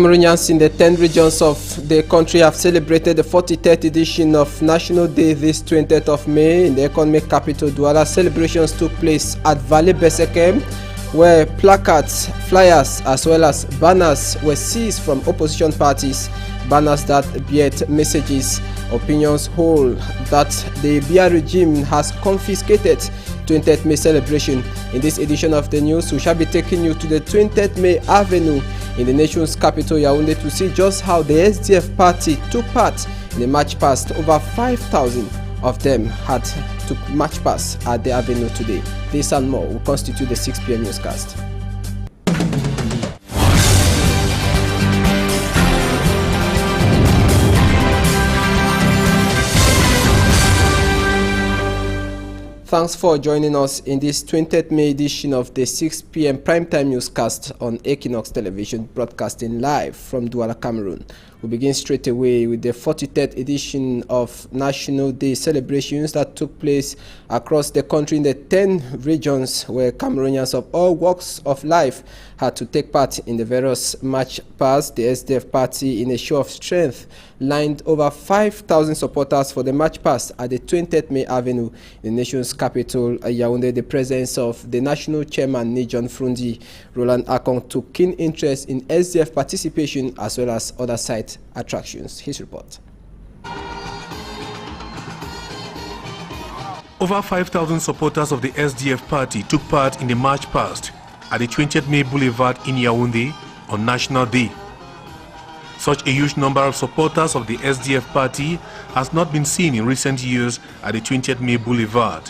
Cameroonians in the 10 regions of the country have celebrated the 43rd edition of National Day this 20th of May in the economic capital Douala. Celebrations took place at Valley Besekem, where placards, flyers as well as banners were seized from opposition parties. Banners that bear messages, opinions hold that the Biya regime has confiscated 20th May celebration. In this edition of the news, we shall be taking you to the 20th May Avenue in the nation's capital Yaoundé to see just how the SDF party took part in the march past. Over 5,000 of them had to march past at the avenue today. This and more will constitute the 6 p.m. newscast. Thanks for joining us in this 20th May edition of the 6 p.m. primetime newscast on Equinox Television, broadcasting live from Douala, Cameroon. We begin straight away with the 43rd edition of National Day celebrations that took place across the country in the 10 regions where Cameroonians of all walks of life had to take part in the various march past. The SDF party, in a show of strength, lined over 5,000 supporters for the march past at the 20th May Avenue in the nation's capital, Yaoundé. The presence of the national chairman, Nijon Frundi, Roland Akong, took keen interest in SDF participation as well as other site attractions. His report. Over 5,000 supporters of the SDF party took part in the march past at the 20th May Boulevard in Yaoundé on National Day. Such a huge number of supporters of the SDF party has not been seen in recent years at the 20th May Boulevard.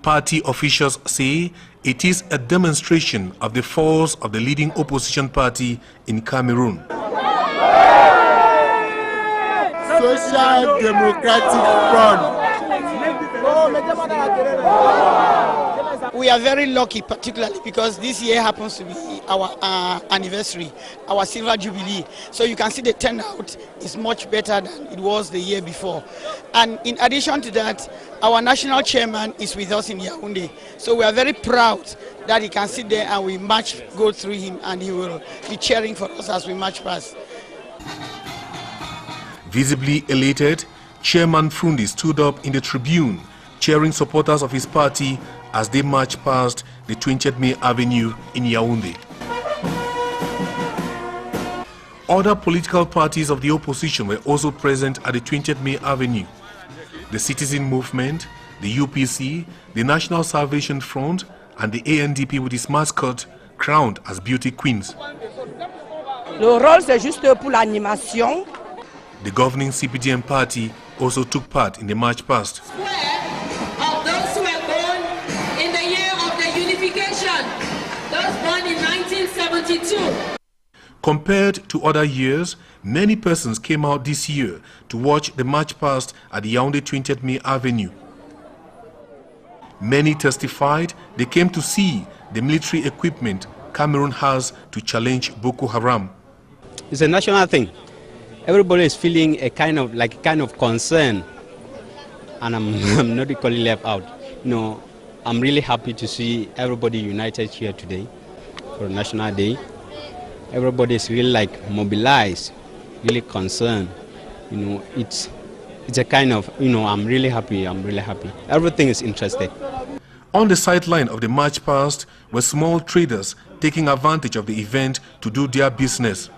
Party officials say it is a demonstration of the force of the leading opposition party in Cameroon. Social Democratic Front. We are very lucky, particularly because this year happens to be our anniversary, our silver jubilee. So you can see the turnout is much better than it was the year before. And in addition to that, our national chairman is with us in Yaoundé. So we are very proud that he can sit there and we go through him, and he will be cheering for us as we march past. Visibly elated, Chairman Frundi stood up in the tribune, cheering supporters of his party as they marched past the 20th May Avenue in Yaoundé. Other political parties of the opposition were also present at the 20th May Avenue. The Citizen Movement, the UPC, the National Salvation Front, and the ANDP with its mascot crowned as beauty queens. Le rôle, c'est juste pour l'animation. The governing CPDM party also took part in the march past. Of those who were born in the year of the unification, those born in 1972. Compared to other years, many persons came out this year to watch the march past at the Yaoundé 20th May Avenue. Many testified they came to see the military equipment Cameroon has to challenge Boko Haram. It's a national thing. Everybody is feeling a kind of concern, and I'm not equally left out. You know, I'm really happy to see everybody united here today for National Day. Everybody is really mobilized, really concerned. You know, it's a kind of, I'm really happy. Everything is interested. On the sideline of the march past were small traders taking advantage of the event to do their business.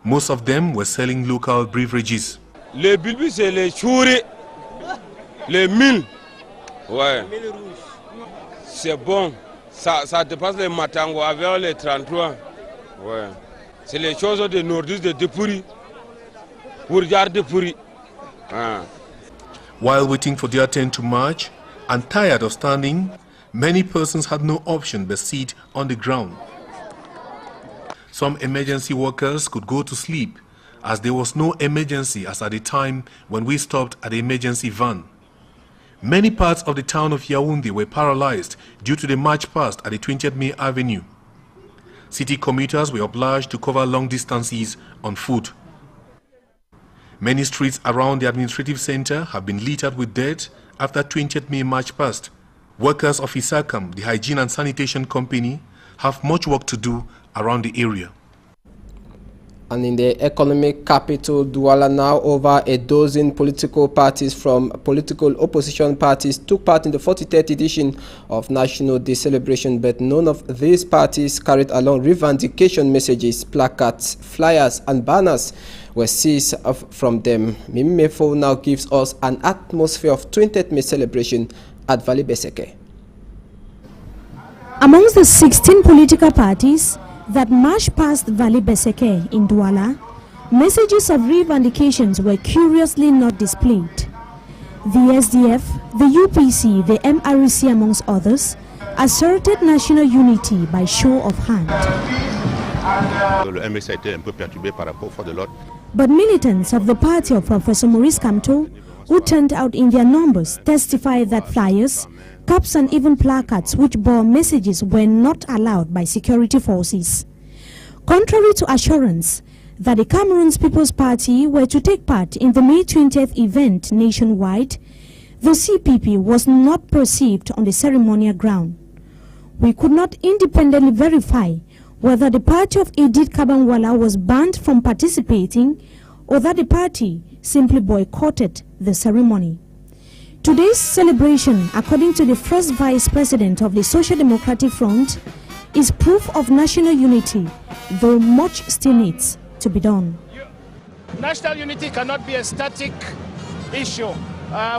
Most of them were selling local beverages. Les bulbes, c'est les chouri, les mille. Ouais. C'est bon. Ça dépasse les matangos avec les 33. Ouais. C'est les choses de nordistes de Depuri. Pour garder Depuri. While waiting for their turn to march and tired of standing, many persons had no option but sit on the ground. Some emergency workers could go to sleep, as there was no emergency as at the time when we stopped at the emergency van. Many parts of the town of Yaoundé were paralyzed due to the march past at the 20th May Avenue. City commuters were obliged to cover long distances on foot. Many streets around the administrative center have been littered with dirt after 20th May march past. Workers of Isakam, the hygiene and sanitation company, have much work to do around the area. And in the economic capital, Douala, now over a dozen political parties from political opposition parties took part in the 43rd edition of National Day celebration, but none of these parties carried along revendication messages, placards, flyers, and banners were seized from them. Mimi Mefo now gives us an atmosphere of 20th May celebration at Valley Beseke. Amongst the 16 political parties that marched past Valley Beseke in Douala, messages of revendications were curiously not displayed. The SDF, the UPC, the MRC amongst others, asserted national unity by show of hand. But militants of the party of Professor Maurice Kamto, who turned out in their numbers, testified that flyers, caps and even placards which bore messages were not allowed by security forces. Contrary to assurance that the Cameroon's People's Party were to take part in the May 20th event nationwide, the CPP was not perceived on the ceremonial ground. We could not independently verify whether the party of Edith Kabanwala was banned from participating or that the party simply boycotted the ceremony. Today's celebration, according to the first Vice President of the Social Democratic Front, is proof of national unity, though much still needs to be done. National unity cannot be a static issue.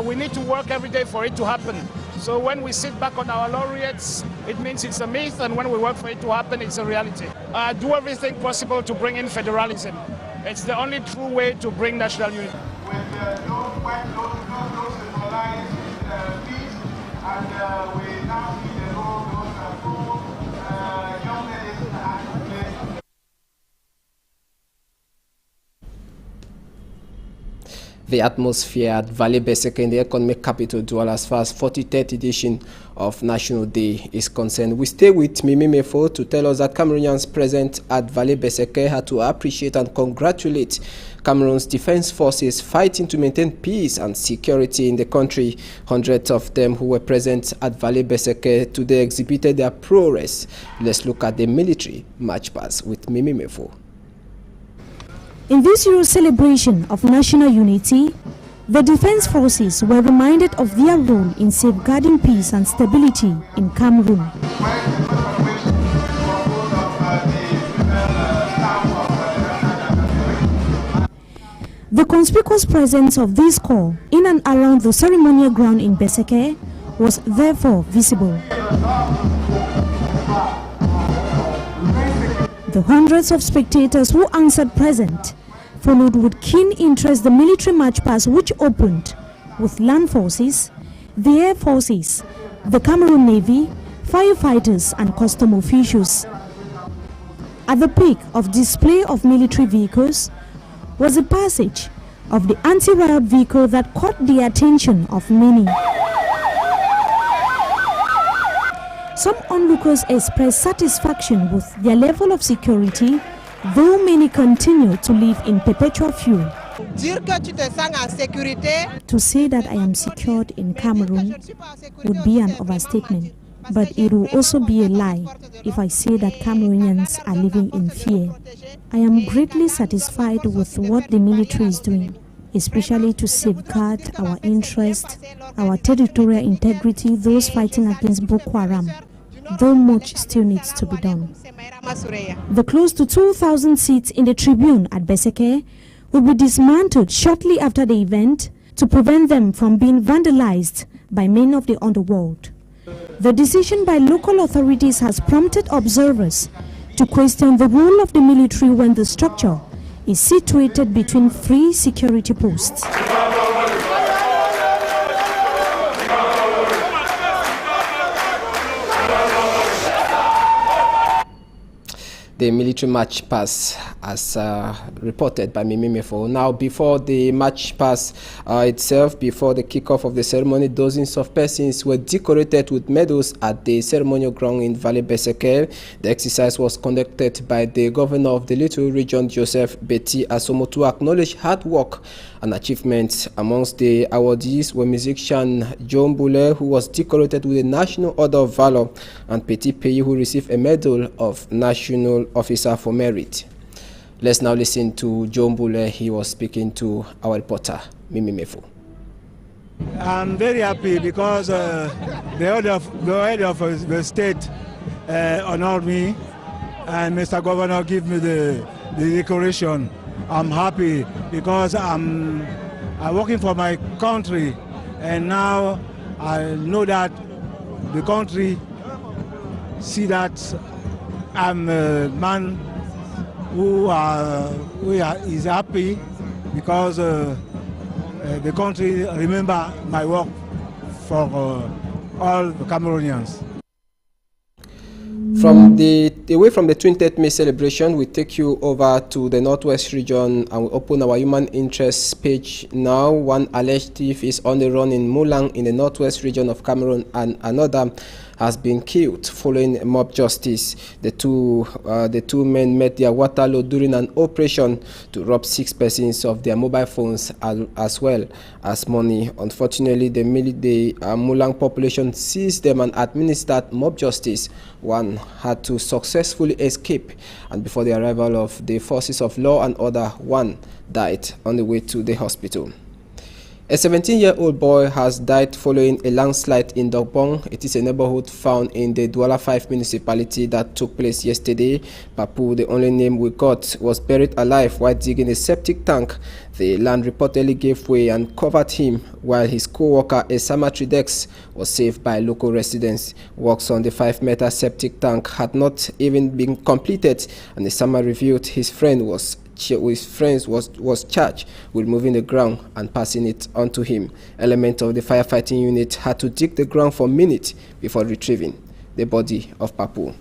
We need to work every day for it to happen. So when we sit back on our laureates, it means it's a myth, and when we work for it to happen, it's a reality. Do everything possible to bring in federalism. It's the only true way to bring national unity. The atmosphere at Valley Beseke in the economic capital Douala as far as 43rd edition of National Day is concerned. We stay with Mimi Mefo to tell us that Cameroonians present at Valley Beseke had to appreciate and congratulate Cameroon's defense forces fighting to maintain peace and security in the country. Hundreds of them who were present at Valley Beseke today exhibited their prowess. Let's look at the military march past with Mimi Mefo. In this year's celebration of national unity, the defense forces were reminded of their role in safeguarding peace and stability in Cameroon. The conspicuous presence of this corps in and around the ceremonial ground in Beseke was therefore visible. The hundreds of spectators who answered present followed with keen interest the military march past, which opened with land forces, the air forces, the Cameroon Navy, firefighters and custom officials. At the peak of display of military vehicles was the passage of the anti-riot vehicle that caught the attention of many. Some onlookers expressed satisfaction with their level of security, though many continue to live in perpetual fear. To say that I am secured in Cameroon would be an overstatement, but it will also be a lie if I say that Cameroonians are living in fear. I am greatly satisfied with what the military is doing, especially to safeguard our interests, our territorial integrity, those fighting against Boko Haram, though much still needs to be done. The close to 2,000 seats in the tribune at Beseke will be dismantled shortly after the event to prevent them from being vandalized by men of the underworld. The decision by local authorities has prompted observers to question the role of the military when the structure is situated between free security posts. The military march past as reported by Mimi Mefo. Now, before the march past itself, before the kickoff of the ceremony, dozens of persons were decorated with medals at the ceremonial ground in Valley Beseke. The exercise was conducted by the governor of the Little Region, Joseph Betty Asomo, to acknowledge hard work and achievements. Amongst the awardees were musician John Bule, who was decorated with a National Order of Valor, and Petit Peyi, who received a Medal of National Officer for Merit. Let's now listen to John Bule. He was speaking to our reporter, Mimi Mefo. I'm very happy because the head of the state honored me, and Mr. Governor gave me the decoration. I'm happy because I'm working for my country, and now I know that the country see that I'm a man who is happy because the country remember my work for all the Cameroonians. Away from the 20th May celebration, we take you over to the Northwest region and we open our human interest page now. One alleged thief is on the run in Mulang in the Northwest region of Cameroon, and another has been killed following mob justice. The two men met their water load during an operation to rob 6 persons of their mobile phones as well as money. Unfortunately, the Mulang population seized them and administered mob justice. One had to successfully escape, and before the arrival of the forces of law and order, one died on the way to the hospital. A 17-year-old boy has died following a landslide in Dogbong. It is a neighborhood found in the Douala 5 municipality that took place yesterday. Papu, the only name we got, was buried alive while digging a septic tank. The land reportedly gave way and covered him, while his co-worker, a Samatridex, was saved by local residents. Works on the 5-meter septic tank had not even been completed, and the Sama revealed his friend was charged with moving the ground and passing it on to him. Elements of the firefighting unit had to dig the ground for minutes before retrieving the body of Papu.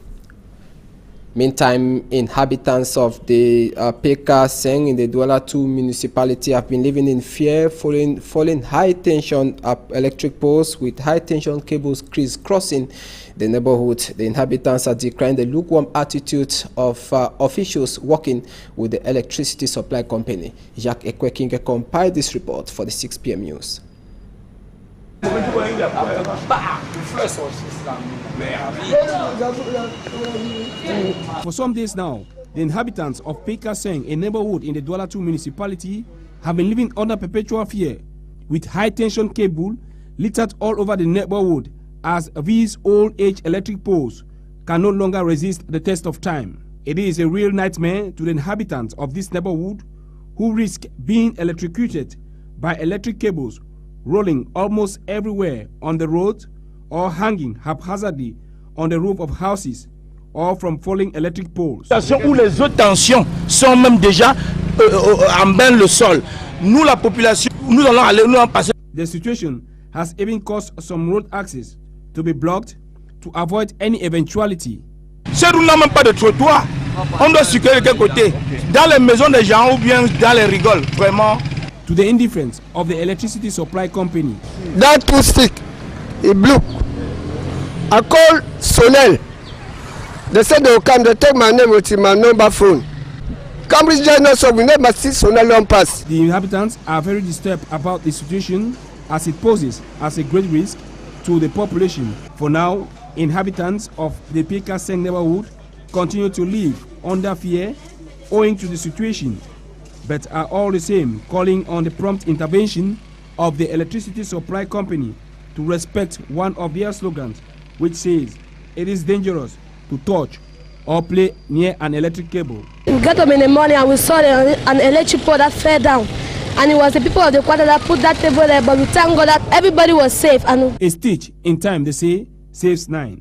Meantime, inhabitants of the Peka Seng in the Douala 2 municipality have been living in fear following falling high-tension electric poles with high-tension cables crisscrossing the neighborhood. The inhabitants are decrying the lukewarm attitude of officials working with the electricity supply company. Jacques Ekwekinge compiled this report for the 6 p.m. news. For some days now, the inhabitants of Peka Seng, a neighborhood in the Douala 2 municipality, have been living under perpetual fear, with high-tension cable littered all over the neighborhood, as these old-age electric poles can no longer resist the test of time. It is a real nightmare to the inhabitants of this neighborhood, who risk being electrocuted by electric cables rolling almost everywhere on the road or hanging haphazardly on the roof of houses or from falling electric poles. Où les hautes tensions sont même déjà en bas le sol. Nous, la population, nous allons aller nous en passer. The situation has even caused some road access to be blocked to avoid any eventuality. Si nous n'avons même pas de trottoir, on doit circuler de quel côté? Dans les maisons des gens ou bien dans les rigoles, vraiment. To the indifference of the electricity supply company. That two stick, it blew. I called Sonel. They said they will come, they take my name with my number phone. Cambridge Journal, so we never see Sonel on pass. The inhabitants are very disturbed about the situation, as it poses as a great risk to the population. For now, inhabitants of the Peka Seng neighborhood continue to live under fear owing to the situation, but are all the same calling on the prompt intervention of the electricity supply company to respect one of their slogans, which says it is dangerous to touch or play near an electric cable. We got up in the morning and we saw an electric pole that fell down, and it was the people of the quarter that put that table there, but we thank God that everybody was safe. And a stitch in time, they say, saves 9.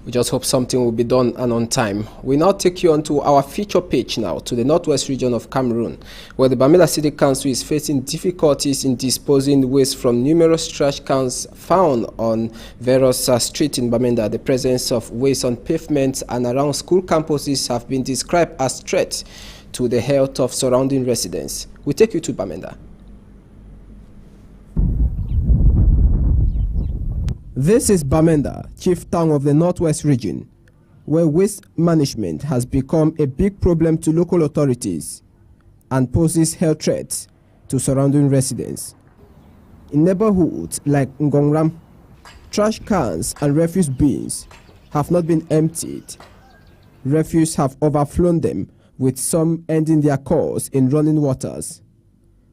We just hope something will be done and on time. We now take you on to our feature page now to the northwest region of Cameroon, where the Bamenda City Council is facing difficulties in disposing waste from numerous trash cans found on various streets in Bamenda. The presence of waste on pavements and around school campuses have been described as threats to the health of surrounding residents. We take you to Bamenda. This is Bamenda, chief town of the northwest region, where waste management has become a big problem to local authorities and poses health threats to surrounding residents. In neighborhoods like Ngongram, trash cans and refuse bins have not been emptied. Refuse have overflown them, with some ending their course in running waters.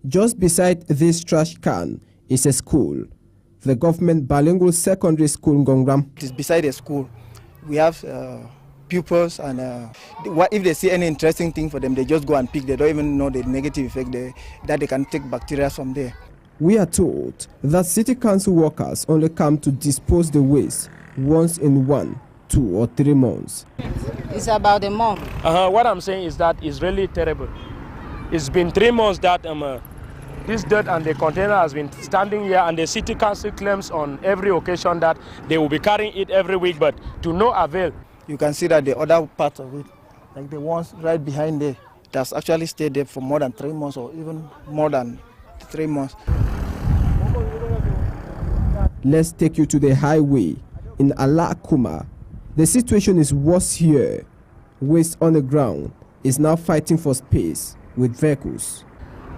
Just beside this trash can is a school, the government bilingual secondary school Ngongram. It is beside a school. We have pupils, and if they see any interesting thing for them, they just go and pick. They don't even know the negative effect that they can take bacteria from there. We are told that city council workers only come to dispose the waste once in 1, 2 or 3 months. It's about a month. What I'm saying is that it's really terrible. It's been 3 months that this dirt and the container has been standing here, and the city council claims on every occasion that they will be carrying it every week, but to no avail. You can see that the other part of it, like the ones right behind there, it has actually stayed there for more than 3 months or even more than 3 months. Let's take you to the highway in Alakuma. The situation is worse here. Waste on the ground is now fighting for space with vehicles.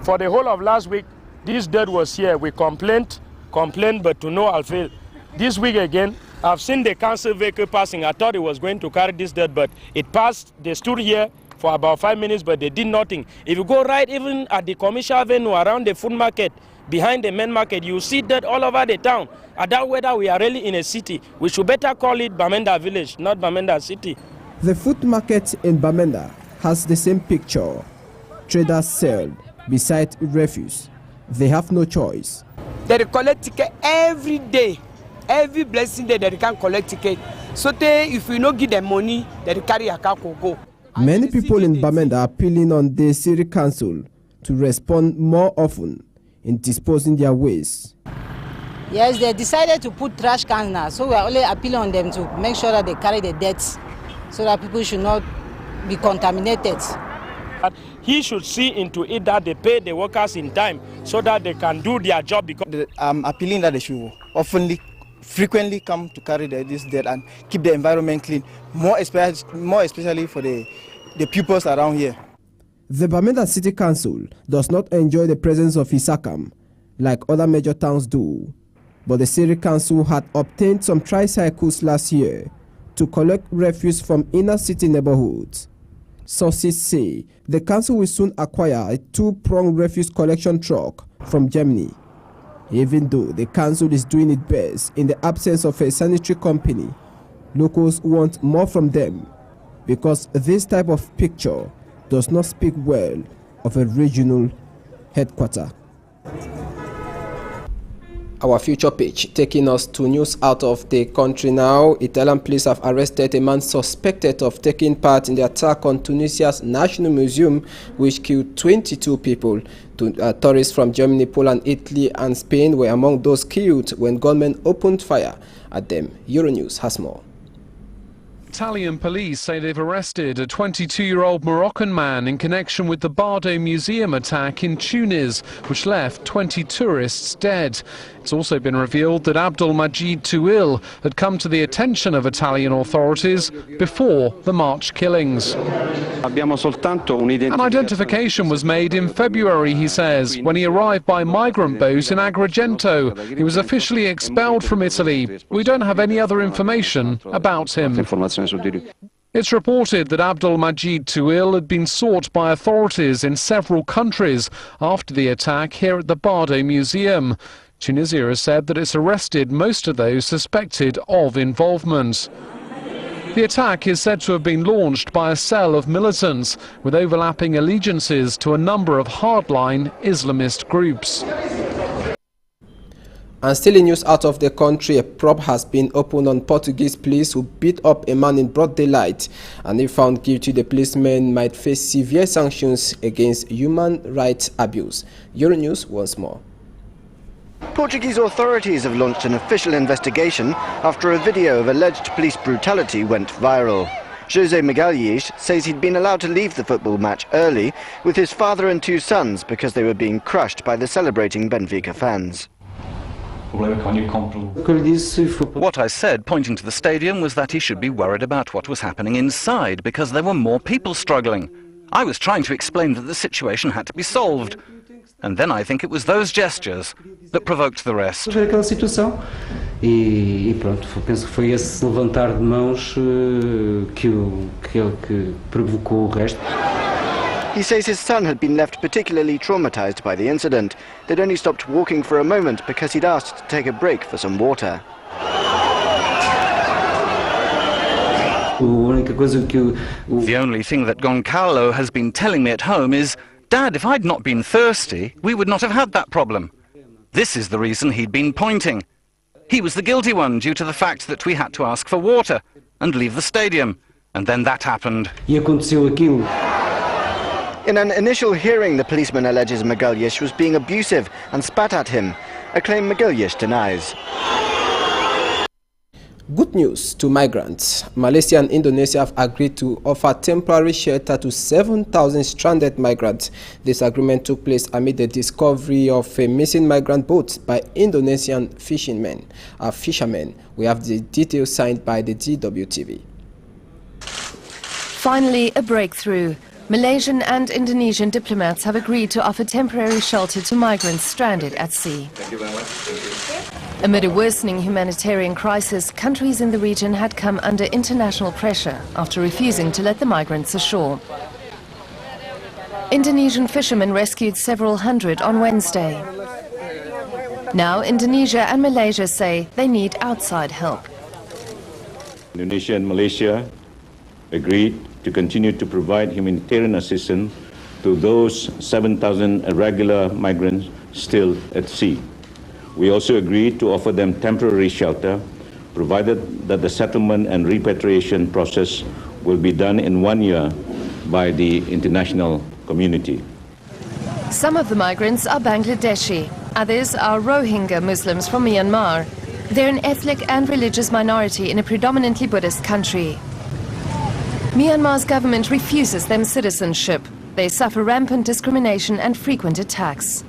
For the whole of last week, this dirt was here. We complained, but to no avail. This week again, I've seen the council vehicle passing. I thought it was going to carry this dirt, but it passed. They stood here for about 5 minutes, but they did nothing. If you go right even at the commercial avenue around the food market, behind the main market, you see dirt all over the town. I doubt whether we are really in a city. We should better call it Bamenda village, not Bamenda city. The food market in Bamenda has the same picture. Traders sell beside refuse. They have no choice. They collect ticket every day. Every blessing day they can collect ticket. So if you don't give them money, they carry a car go. Many people in Bamenda are appealing on the city council to respond more often in disposing their waste. Yes, they decided to put trash cans now, so we are only appealing on them to make sure that they carry the dirt so that people should not be contaminated. He should see into it that they pay the workers in time so that they can do their job. Because I'm appealing that they should frequently come to carry this dirt and keep the environment clean, more especially for the pupils around here. The Bamenda City Council does not enjoy the presence of Isakam like other major towns do, but the City Council had obtained some tricycles last year to collect refuse from inner city neighborhoods. Sources say the council will soon acquire a 2-pronged refuse collection truck from Germany. Even though the council is doing its best in the absence of a sanitary company, locals want more from them because this type of picture does not speak well of a regional headquarter. Our future page taking us to news out of the country now. Italian police have arrested a man suspected of taking part in the attack on Tunisia's National Museum, which killed 22 people. Tourists from Germany, Poland, Italy and Spain were among those killed when gunmen opened fire at them. Euronews has more. Italian police say they've arrested a 22-year-old Moroccan man in connection with the Bardo Museum attack in Tunis, which left 20 tourists dead. It's also been revealed that Abdelmajid Touil had come to the attention of Italian authorities before the March killings. An identification was made in February, he says, when he arrived by migrant boat in Agrigento. He was officially expelled from Italy. We don't have any other information about him. It's reported that Abdelmajid Touil had been sought by authorities in several countries after the attack here at the Bardo Museum. Tunisia has said that it's arrested most of those suspected of involvement. The attack is said to have been launched by a cell of militants with overlapping allegiances to a number of hardline Islamist groups. And still in news out of the country, a probe has been opened on Portuguese police who beat up a man in broad daylight. And if found guilty, the policeman might face severe sanctions against human rights abuse. Euronews once more. Portuguese authorities have launched an official investigation after a video of alleged police brutality went viral. José Magalhães says he'd been allowed to leave the football match early with his father and 2 sons because they were being crushed by the celebrating Benfica fans. What I said, pointing to the stadium, was that he should be worried about what was happening inside because there were more people struggling. I was trying to explain that the situation had to be solved. And then I think it was those gestures that provoked the rest. Penso que foi esse levantar de mãos que provocou o resto. He says his son had been left particularly traumatized by the incident. They'd only stopped walking for a moment because he'd asked to take a break for some water. The only thing that Goncalo has been telling me at home is, Dad, if I'd not been thirsty, we would not have had that problem. This is the reason he'd been pointing. He was the guilty one due to the fact that we had to ask for water and leave the stadium. And then that happened. In an initial hearing, the policeman alleges Magalhães was being abusive and spat at him, a claim Magalhães denies. Good news to migrants. Malaysia and Indonesia have agreed to offer temporary shelter to 7,000 stranded migrants. This agreement took place amid the discovery of a missing migrant boat by Indonesian fishermen. We have the details signed by the DWTV. Finally, a breakthrough. Malaysian and Indonesian diplomats have agreed to offer temporary shelter to migrants stranded at sea. Thank you very much. Thank you. Amid a worsening humanitarian crisis, countries in the region had come under international pressure after refusing to let the migrants ashore. Indonesian fishermen rescued several hundred on Wednesday. Now Indonesia and Malaysia say they need outside help. Indonesia and Malaysia agreed to continue to provide humanitarian assistance to those 7,000 irregular migrants still at sea. We also agreed to offer them temporary shelter, provided that the settlement and repatriation process will be done in 1 year by the international community. Some of the migrants are Bangladeshi, others are Rohingya Muslims from Myanmar. They're an ethnic and religious minority in a predominantly Buddhist country. Myanmar's government refuses them citizenship. They suffer rampant discrimination and frequent attacks.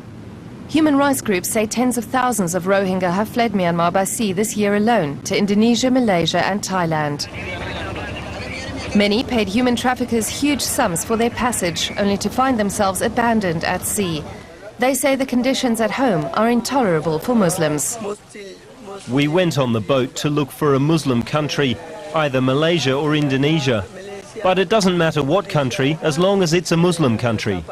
Human rights groups say tens of thousands of Rohingya have fled Myanmar by sea this year alone to Indonesia, Malaysia and Thailand. Many paid human traffickers huge sums for their passage, only to find themselves abandoned at sea. They say the conditions at home are intolerable for Muslims. We went on the boat to look for a Muslim country, either Malaysia or Indonesia. But it doesn't matter what country, as long as it's a Muslim country.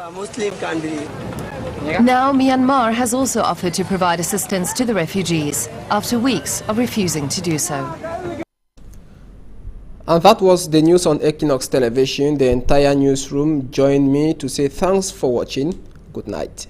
Now Myanmar has also offered to provide assistance to the refugees, after weeks of refusing to do so. And that was the news on Equinox Television. The entire newsroom joined me to say thanks for watching. Good night.